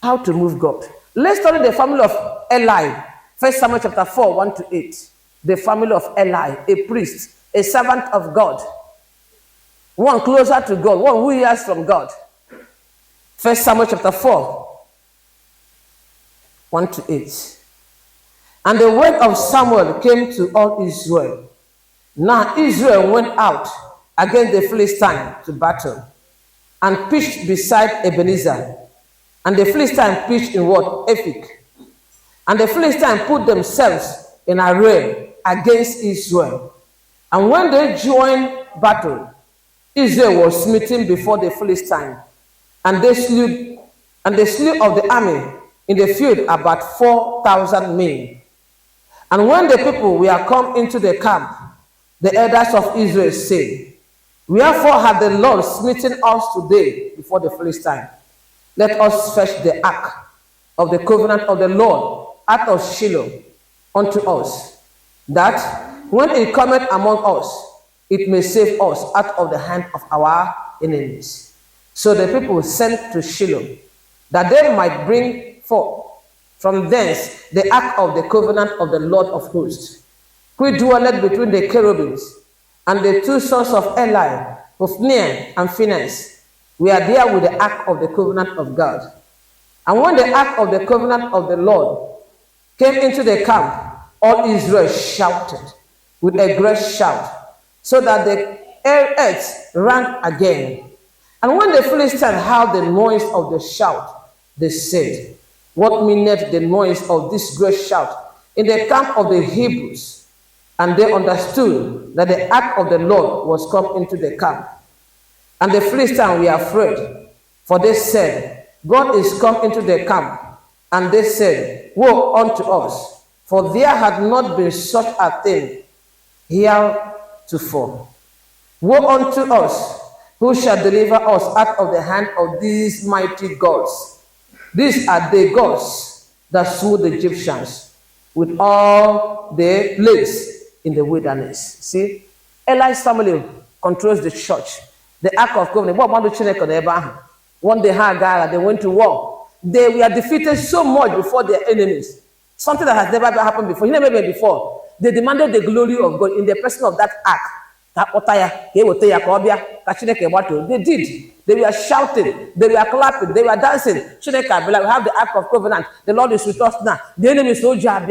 How to move God. Let's study the family of Eli. 1 Samuel chapter 4, 1 to 8. The family of Eli, a priest, a servant of God. One closer to God, one who hears from God. 1 Samuel chapter 4, 1 to 8. And the word of Samuel came to all Israel. Now Israel went out against the Philistine to battle, and pitched beside Ebenezer. And the Philistine pitched in what? Ephik. And the Philistine put themselves in array against Israel. And when they joined battle, Israel was smitten before the Philistine, and they slew of the army in the field about 4,000 men. And when the people were come into the camp, the elders of Israel said, wherefore hath the Lord smitten us today before the Philistine? Let us fetch the ark of the covenant of the Lord out of Shiloh unto us, that when it cometh among us, it may save us out of the hand of our enemies. So the people sent to Shiloh, that they might bring forth from thence the ark of the covenant of the Lord of hosts, which dwelleth between the cherubims. And the two sons of Eli, Hophni and Phinehas, were there with the ark of the covenant of God. And when the ark of the covenant of the Lord came into the camp, all Israel shouted with a great shout, so that the earth rang again. And when the Philistines heard the noise of the shout, they said, what meaneth the noise of this great shout in the camp of the Hebrews? And they understood that the ark of the Lord was come into the camp. And the Philistines were afraid, for they said, God is come into the camp. And they said, woe unto us, for there had not been such a thing heretofore. Woe unto us, who shall deliver us out of the hand of these mighty gods? These are the gods that slew the Egyptians with all the plagues in the wilderness. See, Eli's family controls the church, the ark of covenant. One day, Hagar, they went to war. They were defeated so much before their enemies. Something that has never happened before. Never been before. They demanded the glory of God in the person of that ark. They did. They were shouting. They were clapping. They were dancing. We have the ark of covenant. The Lord is with us now. The enemy is so jab.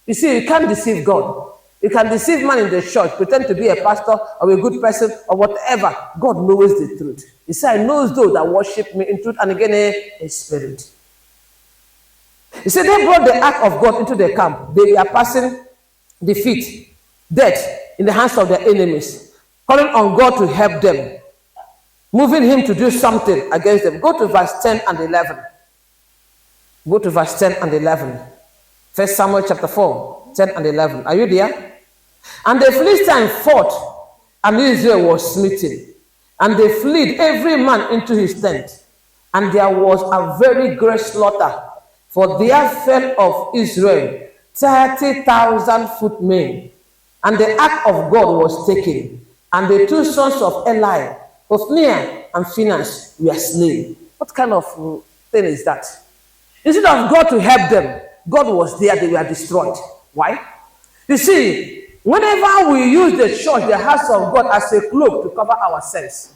You see, you can't deceive God. You can deceive man in the church, pretend to be a pastor or a good person or whatever. God knows the truth. He said, I knows those that worship me in truth and again in spirit. He said, they brought the ark of God into the camp. They were passing defeat, death in the hands of their enemies, calling on God to help them, moving him to do something against them. Go to verse 10 and 11. Go to verse 10 and 11. 1 Samuel chapter 4, 10 and 11. Are you there? And the Philistines fought, and Israel was smitten. And they fled every man into his tent. And there was a very great slaughter, for there fell of Israel 30,000 footmen. And the ark of God was taken. And the two sons of Eli, Hophni and Phinehas, were slain. What kind of thing is that? Instead of God to help them, God was there, they were destroyed. Why? You see, whenever we use the church, the house of God, as a cloak to cover ourselves,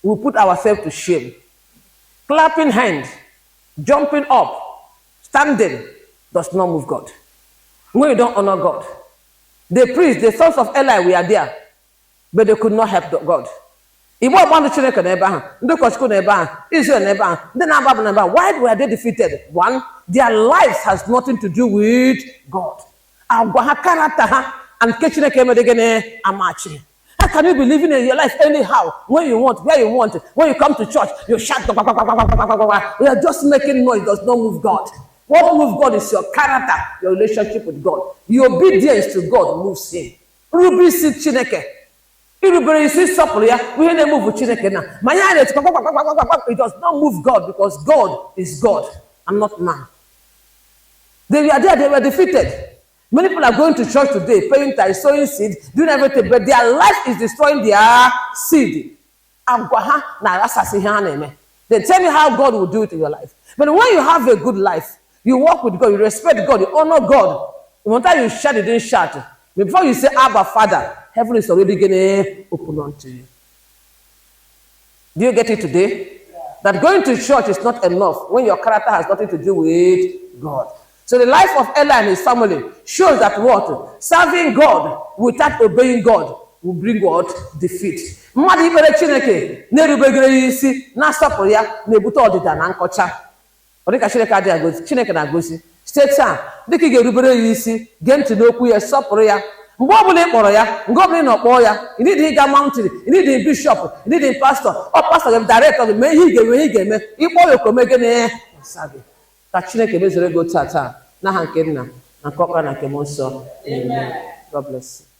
we put ourselves to shame. Clapping hands, jumping up, standing, does not move God. When you don't honor God. The priests, the sons of Eli were there, but they could not help God. Why were they defeated? One, their lives has nothing to do with God. How can you be living in your life anyhow, when you want, where you want? When you come to church, you shout. You are just making noise, does not move God. What moves God is your character, your relationship with God. Your obedience to God moves him. Ruby si Chineke. It does not move God, because God is God and not man. They were there, they were defeated. Many people are going to church today, paying tithe, sowing seed, doing everything, but their life is destroying their seed. The Then tell me how God will do it in your life. But when you have a good life, you walk with God, you respect God, you honor God. The one time you shout, you didn't shout. Before you say, Abba, Father, heaven is already going to open unto you. Do you get it today? That going to church is not enough when your character has nothing to do with God. So the life of Eli and his family shows that what? Serving God without obeying God will bring what? Defeat. Mmadụ ikpere Chineke na-erubegere ya isi na-asọpụrụ ya na-ebute ọdịda na nkọcha. Ọ dịka Chineke adịghị agosi, Chineke na-agosi. Site taa, dịka ị ga-erubere ya isi, gee ntị n'okwu ya, sọpụrụ ya. Mgbe ọbụla ị kpọrọ ya, mgbe ọbụla ị nọkpọọ ya, ị need ịga mountain, ị need bishop, ị need pastor, ọ pastor gị director gị, mee ihe ị ga-eme, ihe ị ga-eme, ịkpọ ya okome gị na gị. Ka Chineke mezuru ego taa n'aha nke Nna na nke Ọkpara na nke Mmụọ Nsọ. Amen. God bless you.